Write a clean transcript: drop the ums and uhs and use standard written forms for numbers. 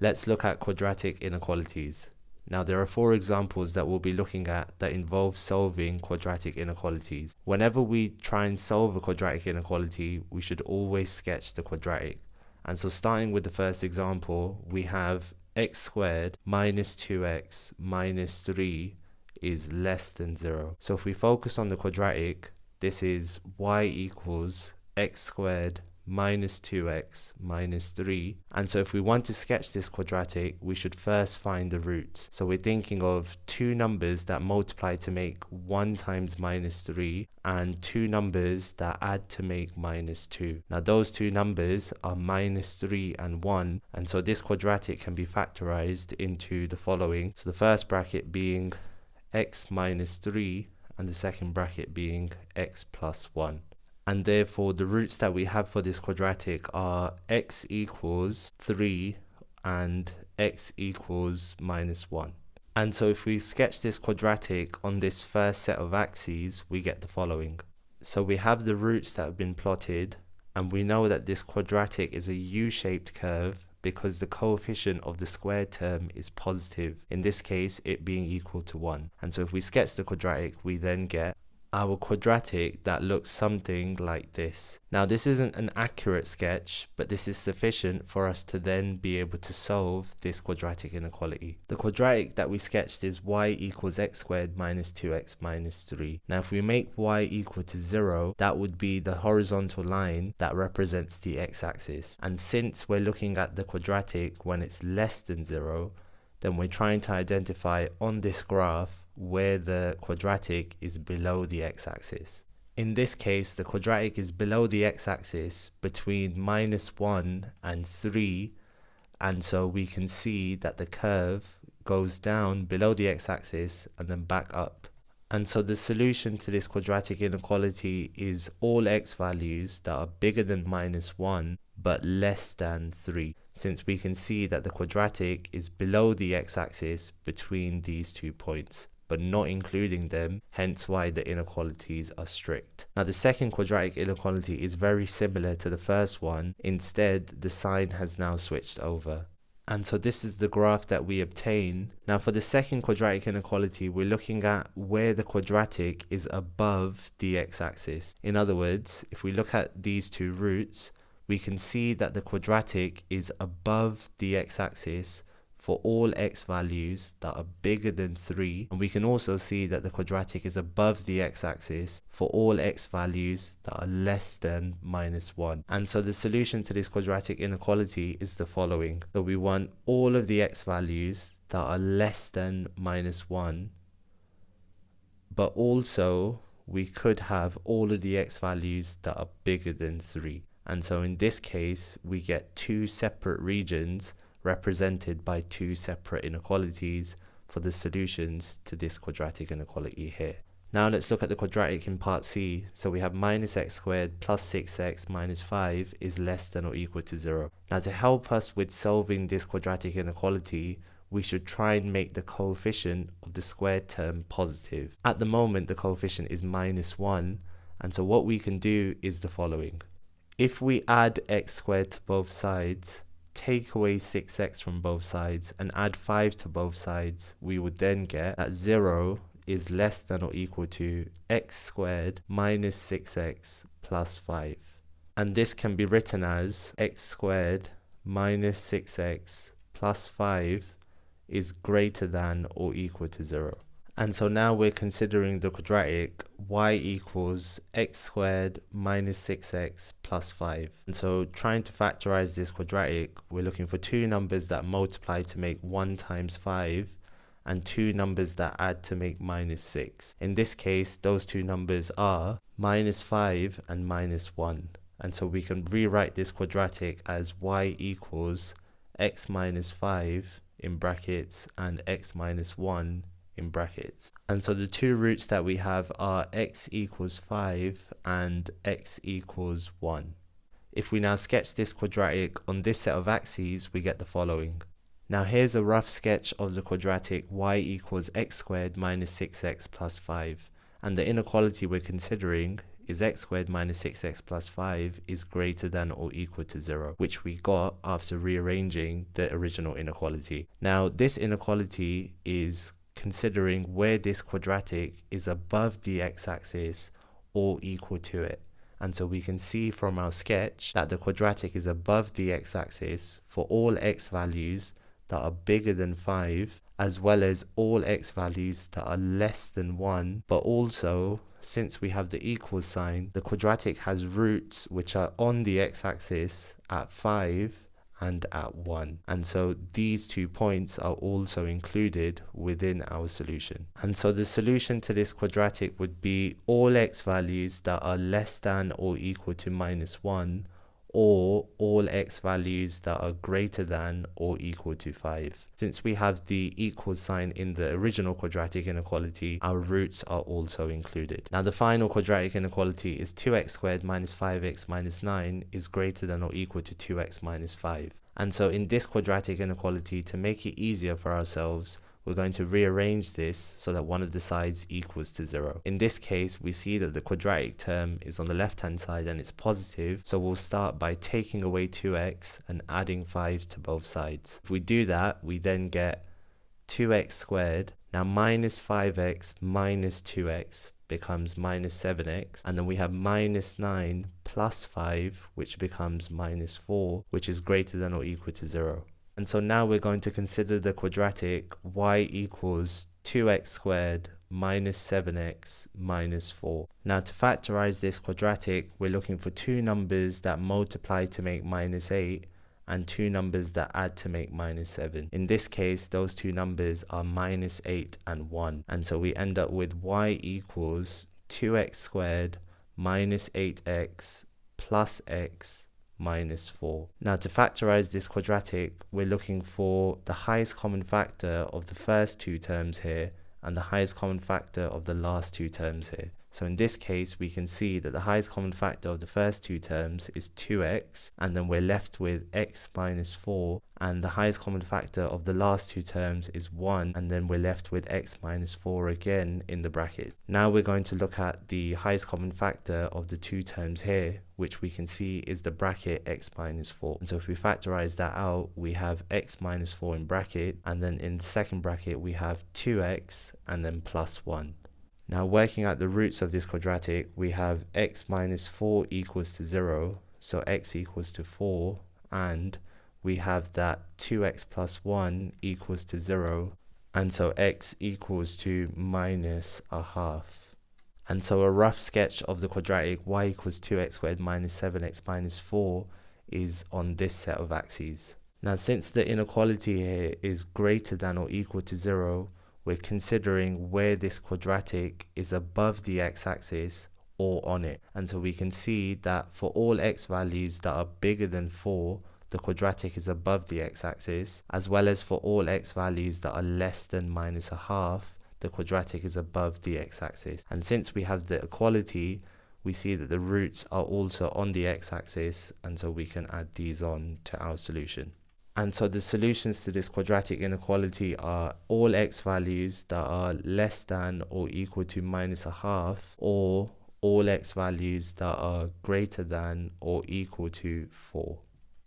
Let's look at quadratic inequalities. Now there are 4 examples that we'll be looking at that involve solving quadratic inequalities. Whenever we try and solve a quadratic inequality, we should always sketch the quadratic. And so starting with the first example, we have x squared minus 2x minus 3 is less than 0. So if we focus on the quadratic, this is y equals x squared minus 2x minus 3. And so if we want to sketch this quadratic, we should first find the roots. So we're thinking of two numbers that multiply to make 1 times minus 3 and two numbers that add to make minus 2. Now those two numbers are minus 3 and 1, and so this quadratic can be factorized into the following. So the first bracket being x minus 3 and the second bracket being x plus 1. And therefore the roots that we have for this quadratic are x equals 3 and x equals minus 1. And so if we sketch this quadratic on this first set of axes, we get the following. So we have the roots that have been plotted, and we know that this quadratic is a U-shaped curve because the coefficient of the squared term is positive, in this case it being equal to 1. And so if we sketch the quadratic, we then get our quadratic that looks something like this. Now this isn't an accurate sketch, but this is sufficient for us to then be able to solve this quadratic inequality. The quadratic that we sketched is y equals x squared minus 2x minus 3. Now if we make y equal to 0, that would be the horizontal line that represents the x-axis. And since we're looking at the quadratic when it's less than 0, then we're trying to identify on this graph where the quadratic is below the x-axis. In this case, the quadratic is below the x-axis between minus 1 and 3, and so we can see that the curve goes down below the x-axis and then back up. And so the solution to this quadratic inequality is all x values that are bigger than minus 1 but less than 3, since we can see that the quadratic is below the x-axis between these 2 points, but not including them, hence why the inequalities are strict. Now the second quadratic inequality is very similar to the first one, instead the sign has now switched over. And so this is the graph that we obtain. Now for the second quadratic inequality, we're looking at where the quadratic is above the x-axis. In other words, if we look at these two roots, we can see that the quadratic is above the x-axis for all x values that are bigger than 3, and we can also see that the quadratic is above the x-axis for all x values that are less than minus 1. And so the solution to this quadratic inequality is the following. So we want all of the x values that are less than minus 1, but also we could have all of the x values that are bigger than 3. And so in this case, we get two separate regions represented by two separate inequalities for the solutions to this quadratic inequality here. Now let's look at the quadratic in part C. So we have minus x squared plus 6x minus 5 is less than or equal to 0. Now to help us with solving this quadratic inequality, we should try and make the coefficient of the squared term positive. At the moment, the coefficient is minus 1, and so what we can do is the following. If we add x squared to both sides, take away 6x from both sides, and add 5 to both sides, we would then get that 0 is less than or equal to x squared minus 6x plus 5. And this can be written as x squared minus 6x plus 5 is greater than or equal to 0. And so now we're considering the quadratic y equals x squared minus 6x plus 5. And so trying to factorize this quadratic, we're looking for two numbers that multiply to make 1 times 5 and two numbers that add to make minus 6. In this case, those two numbers are minus 5 and minus 1. And so we can rewrite this quadratic as y equals x minus 5 in brackets and x minus 1 in brackets. And so the two roots that we have are x equals 5 and x equals 1. If we now sketch this quadratic on this set of axes, we get the following. Now here's a rough sketch of the quadratic y equals x squared minus 6x plus 5. And the inequality we're considering is x squared minus 6x plus 5 is greater than or equal to 0, which we got after rearranging the original inequality. Now, this inequality is considering where this quadratic is above the x-axis or equal to it. And so we can see from our sketch that the quadratic is above the x-axis for all x values that are bigger than 5, as well as all x values that are less than 1. But also, since we have the equal sign, the quadratic has roots which are on the x-axis at 5 and at 1. And so these 2 points are also included within our solution. And so the solution to this quadratic would be all x values that are less than or equal to -1, or all x values that are greater than or equal to 5. Since we have the equal sign in the original quadratic inequality, our roots are also included. Now the final quadratic inequality is 2x squared minus 5x minus 9 is greater than or equal to 2x minus 5. And so in this quadratic inequality, to make it easier for ourselves, we're going to rearrange this so that one of the sides equals to 0. In this case, we see that the quadratic term is on the left-hand side and it's positive, so we'll start by taking away 2x and adding 5 to both sides. If we do that, we then get 2x squared. Now minus 5x minus 2x becomes minus 7x, and then we have minus 9 plus 5, which becomes minus 4, which is greater than or equal to 0. And so now we're going to consider the quadratic y equals 2x squared minus 7x minus 4. Now to factorize this quadratic, we're looking for two numbers that multiply to make minus 8 and two numbers that add to make minus 7. In this case, those two numbers are minus 8 and 1. And so we end up with y equals 2x squared minus 8x plus x minus 4. Now to factorize this quadratic, we're looking for the highest common factor of the first two terms here and the highest common factor of the last two terms here. So in this case, we can see that the highest common factor of the first two terms is 2x, and then we're left with x minus 4, and the highest common factor of the last two terms is 1, and then we're left with x minus 4 again in the bracket. Now we're going to look at the highest common factor of the two terms here, which we can see is the bracket x minus 4. And so if we factorize that out, we have x minus 4 in bracket, and then in the second bracket we have 2x and then plus 1. Now working out the roots of this quadratic, we have x minus 4 equals to 0, so x equals to 4, and we have that 2x plus 1 equals to 0, and so x equals to minus a half. And so a rough sketch of the quadratic y equals 2x squared minus 7x minus 4 is on this set of axes. Now since the inequality here is greater than or equal to 0, we're considering where this quadratic is above the x-axis or on it. And so we can see that for all x values that are bigger than 4, the quadratic is above the x-axis, as well as for all x values that are less than minus a half, the quadratic is above the x-axis. And since we have the equality, we see that the roots are also on the x-axis, and so we can add these on to our solution. And so the solutions to this quadratic inequality are all x values that are less than or equal to minus a half, or all x values that are greater than or equal to 4.